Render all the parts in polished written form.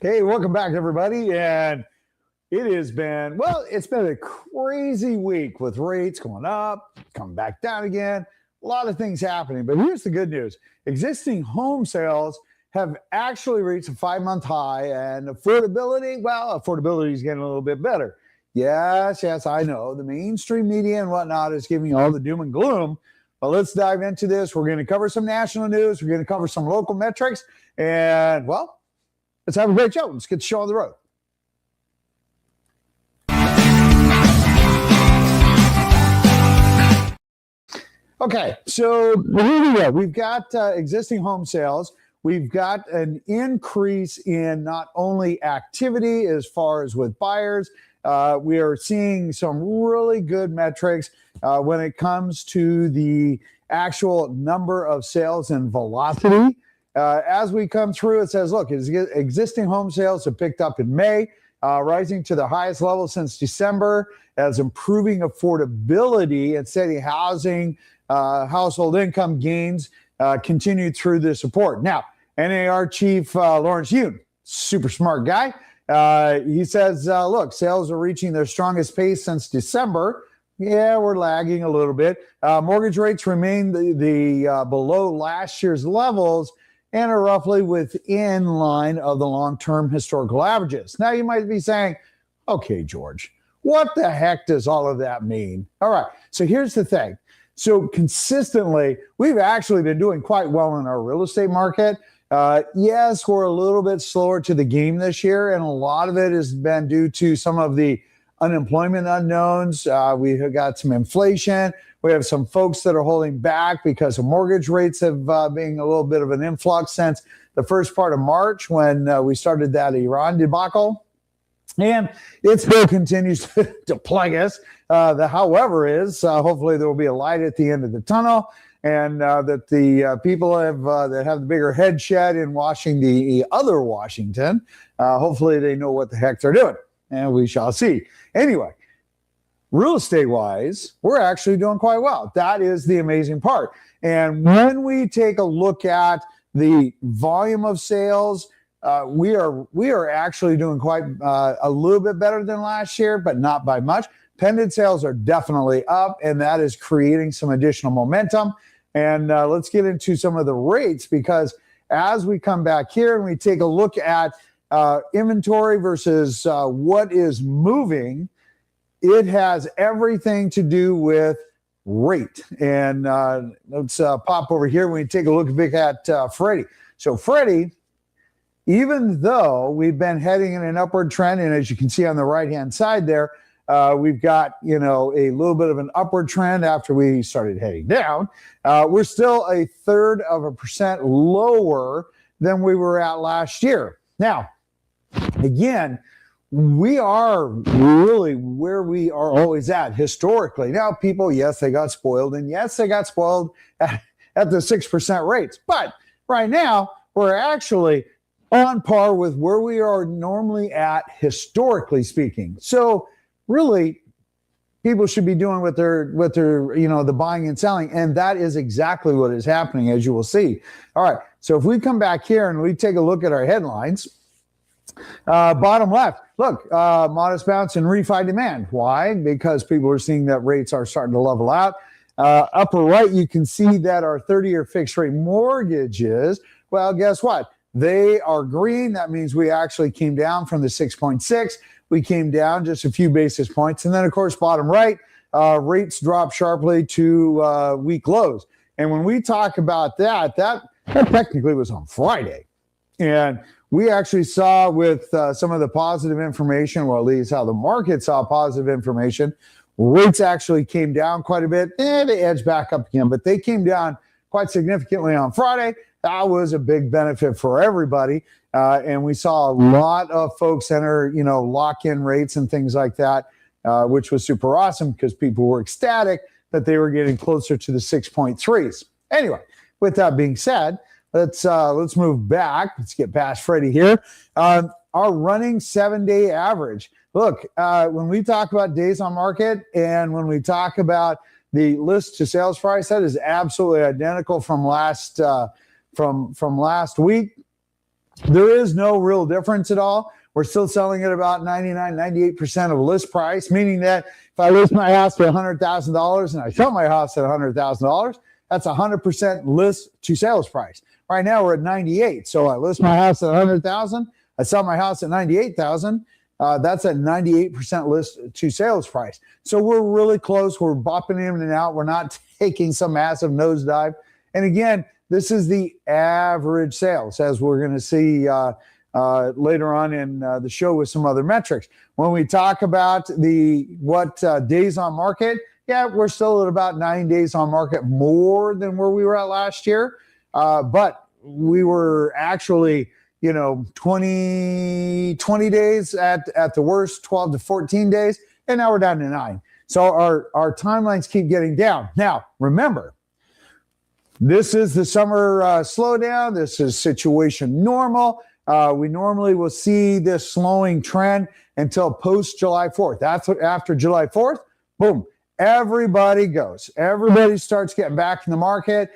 Hey, welcome back, everybody. And it's been a crazy week with rates going up, coming back down again. A lot of things happening. But here's the good news: existing home sales have actually reached a 5-month high, and affordability is getting a little bit better. Yes, I know the mainstream media and whatnot is giving you all the doom and gloom. But let's dive into this. We're going to cover some national news. We're going to cover some local metrics. And, let's have a great show. Let's get the show on the road. Okay, so here we go. We've got existing home sales. We've got an increase in not only activity as far as with buyers. We are seeing some really good metrics when it comes to the actual number of sales and velocity. As we come through, it says, look, existing home sales have picked up in May, rising to the highest level since December, as improving affordability and steady housing, household income gains continued through this report. Now, NAR Chief Lawrence Yoon, super smart guy, he says, look, sales are reaching their strongest pace since December. Yeah, we're lagging a little bit. Mortgage rates remain the below last year's levels and are roughly within line of the long-term historical averages. Now, you might be saying, okay, George, what the heck does all of that mean? All right, so here's the thing. So consistently, we've actually been doing quite well in our real estate market. Yes, we're a little bit slower to the game this year, and a lot of it has been due to some of the unemployment unknowns. We have got some inflation. We have some folks that are holding back because of mortgage rates have been a little bit of an influx since the first part of March when we started that Iran debacle. And it still continues to plague us. The however is, hopefully there will be a light at the end of the tunnel, and that the people that have the bigger head shed in the other Washington, hopefully they know what the heck they're doing, and we shall see. Anyway, real estate-wise, we're actually doing quite well. That is the amazing part. And when we take a look at the volume of sales, we are actually doing quite a little bit better than last year, but not by much. Pending sales are definitely up, and that is creating some additional momentum. And let's get into some of the rates, because as we come back here and we take a look at inventory versus what is moving, it has everything to do with rate. And let's pop over here when we take a look at Freddie. So Freddie, even though we've been heading in an upward trend, and as you can see on the right-hand side there, we've got, a little bit of an upward trend after we started heading down. We're still 1/3% lower than we were at last year. Now, again, we are really where we are always at historically. Now, people, yes, they got spoiled, and yes, they got spoiled at the 6% rates. But right now, we're actually on par with where we are normally at, historically speaking. So really, people should be doing what they're the buying and selling, and that is exactly what is happening, as you will see. All right, so if we come back here and we take a look at our headlines, bottom left, look, modest bounce in refi demand. Why? Because people are seeing that rates are starting to level out. Upper right, you can see that our 30-year fixed rate mortgages, well, guess what? They are green. That means we actually came down from the 6.6. We came down just a few basis points. And then, of course, bottom right, rates dropped sharply to week lows. And when we talk about that technically was on Friday. And we actually saw with some of the positive information, well, at least how the market saw positive information, rates actually came down quite a bit. They edged back up again, but they came down quite significantly on Friday. That was a big benefit for everybody. And we saw a lot of folks enter, lock-in rates and things like that, which was super awesome because people were ecstatic that they were getting closer to the 6.3s. Anyway, with that being said, let's move back. Let's get past Freddie here. Our running 7-day average. Look, when we talk about days on market and when we talk about the list to sales price, that is absolutely identical from last week. There is no real difference at all. We're still selling at about 99, 98% of list price, meaning that if I list my house for $100,000 and I sell my house at $100,000, that's 100% list to sales price. Right now we're at 98. So I list my house at 100,000, I sell my house at 98,000. That's at 98% list to sales price. So we're really close. We're bopping in and out. We're not taking some massive nosedive. And again, this is the average sales, as we're going to see later on in the show with some other metrics. When we talk about days on market, yeah, we're still at about 9 days on market, more than where we were at last year. But we were actually, 20 days at the worst, 12 to 14 days, and now we're down to 9. So our timelines keep getting down. Now, remember, this is the summer slowdown. This is situation normal. We normally will see this slowing trend until post July 4th. After July 4th, boom, everybody goes. Everybody starts getting back in the market.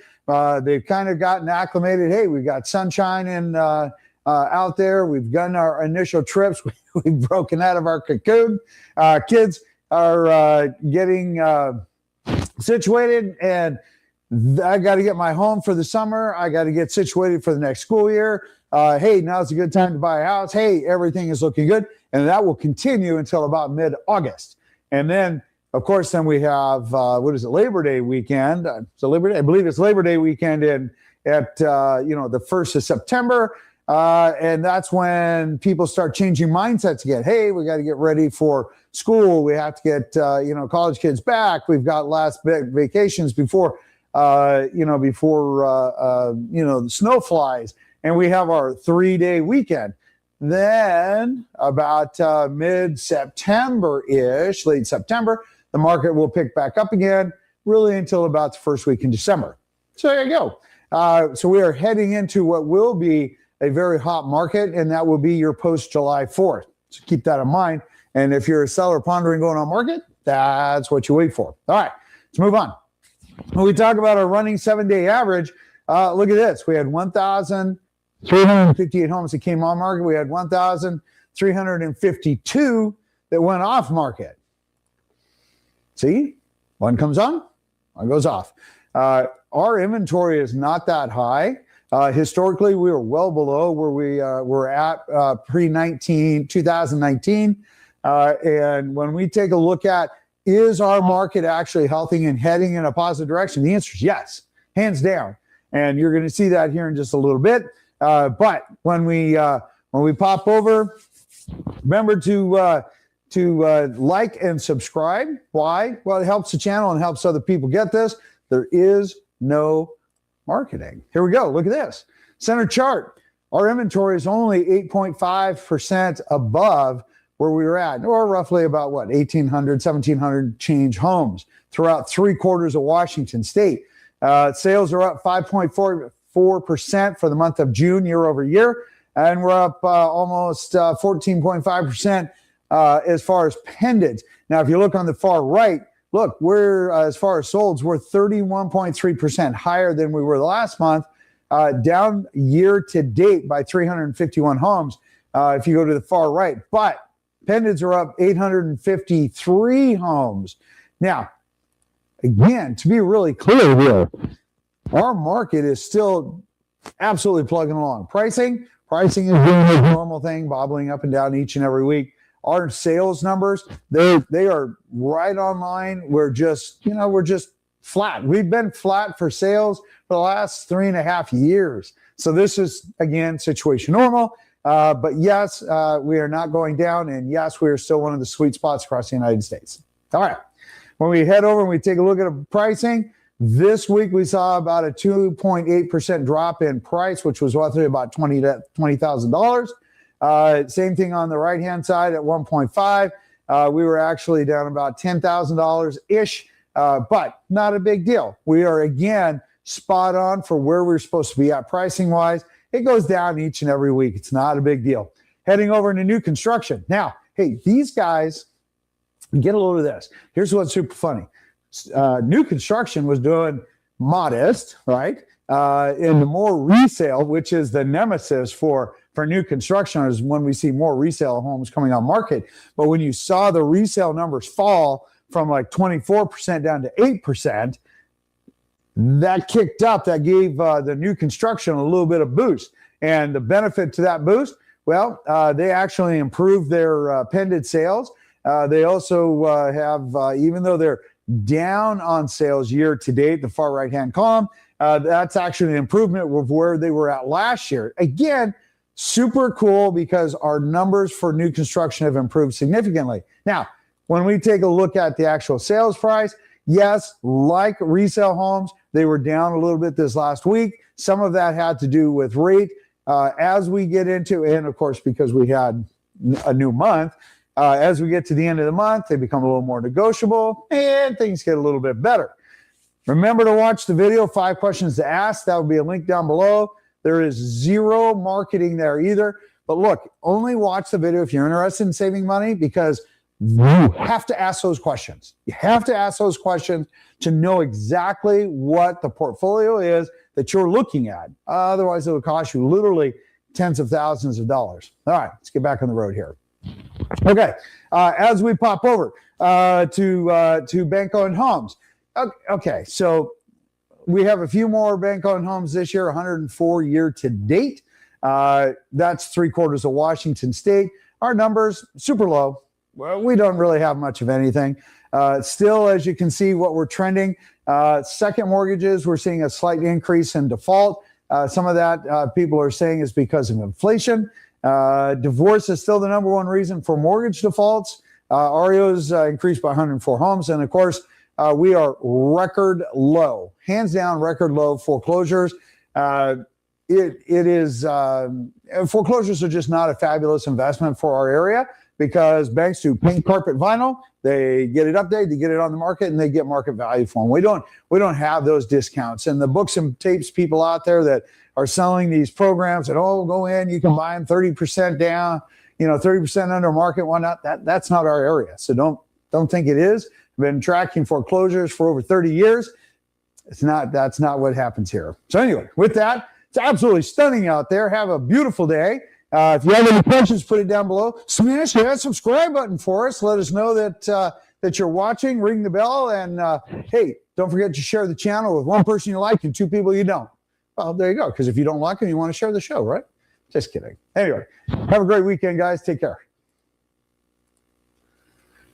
They've kind of gotten acclimated. Hey, we've got sunshine and out there. We've done our initial trips. We've broken out of our cocoon. Kids are getting situated, and I got to get my home for the summer. I got to get situated for the next school year. Hey, now's a good time to buy a house. Hey, everything is looking good. And that will continue until about mid-August. And then, of course, then we have, Labor Day weekend. So Labor Day, I believe it's Labor Day weekend at the 1st of September. And that's when people start changing mindsets again. Hey, we got to get ready for school. We have to get, college kids back. We've got last vacations before the snow flies, and we have our 3-day weekend. Then about mid-September-ish, late September, the market will pick back up again, really until about the first week in December. So there you go. So we are heading into what will be a very hot market, and that will be your post-July 4th. So keep that in mind. And if you're a seller pondering going on market, that's what you wait for. All right, let's move on. When we talk about our running 7-day average, look at this. We had 1,358 homes that came on market. We had 1,352 that went off market. See, one comes on, one goes off. Our inventory is not that high. Historically, we were well below where we were at pre-2019. And when we take a look at, is our market actually healthy and heading in a positive direction? The answer is yes, hands down. And you're going to see that here in just a little bit. But when we pop over, remember to like and subscribe. Why? Well, it helps the channel and helps other people get this. There is no marketing. Here we go. Look at this. Center chart. Our inventory is only 8.5% above where we were at, or roughly about 1,800, 1,700 change homes throughout 3/4 of Washington state. Sales are up 5.44% for the month of June year over year, and we're up almost 14.5% as far as pendants. Now, if you look on the far right, look, we're as far as solds, we're 31.3% higher than we were last month, down year to date by 351 homes. If you go to the far right, but pendants are up 853 homes. Now, again, to be really clear here, our market is still absolutely plugging along. Pricing is doing a normal thing, bobbling up and down each and every week. Our sales numbers, they are right on line. We're just flat. We've been flat for sales for the last 3.5 years. So this is, again, situation normal. But yes, we are not going down. And yes, we are still one of the sweet spots across the United States. All right. When we head over and we take a look at pricing, this week we saw about a 2.8% drop in price, which was roughly about $20,000. Same thing on the right-hand side at 1.5. We were actually down about $10,000-ish, but not a big deal. We are, again, spot on for where we're supposed to be at pricing-wise. It goes down each and every week. It's not a big deal. Heading over into new construction. Now, hey, these guys, get a load of this. Here's what's super funny. New construction was doing modest, right? And the more resale, which is the nemesis for for new construction is when we see more resale homes coming on market. But when you saw the resale numbers fall from like 24% down to 8%, that kicked up. That gave the new construction a little bit of boost. And the benefit to that boost, well, they actually improved their pending sales. They also have, even though they're down on sales year to date, the far right-hand column, that's actually an improvement of where they were at last year. Again, super cool because our numbers for new construction have improved significantly. Now, when we take a look at the actual sales price, yes, like resale homes, they were down a little bit this last week. Some of that had to do with rate. As we get into, and of course, because we had a new month, as we get to the end of the month, they become a little more negotiable and things get a little bit better. Remember to watch the video, 5 questions to ask. That will be a link down below. There is zero marketing there either. But look, only watch the video if you're interested in saving money, because you have to ask those questions. You have to ask those questions to know exactly what the portfolio is that you're looking at. Otherwise, it will cost you literally tens of thousands of dollars. All right, let's get back on the road here. Okay, as we pop over to bank-owned homes. Okay, so we have a few more bank-owned homes this year, 104 year to date. That's 3/4 of Washington State. Our numbers, super low. Well, we don't really have much of anything. Still, as you can see, what we're trending, second mortgages, we're seeing a slight increase in default. Some of that people are saying is because of inflation. Divorce is still the number one reason for mortgage defaults. REOs increased by 104 homes. And of course, we are record low, hands down record low foreclosures. Foreclosures are just not a fabulous investment for our area, because banks do paint, carpet, vinyl. They get it updated, they get it on the market, and they get market value for them. We don't have those discounts. And the books and tapes people out there that are selling these programs that, go in, you can buy them 30% down, 30% under market, whatnot. That's not our area. So don't think it is. I've been tracking foreclosures for over 30 years. That's not what happens here. So anyway, with that, it's absolutely stunning out there. Have a beautiful day. If you have any questions, put it down below. Smash that subscribe button for us. Let us know that you're watching. Ring the bell. And hey, don't forget to share the channel with one person you like and 2 people you don't. Well, there you go. Because if you don't like them, you want to share the show, right? Just kidding. Anyway, have a great weekend, guys. Take care.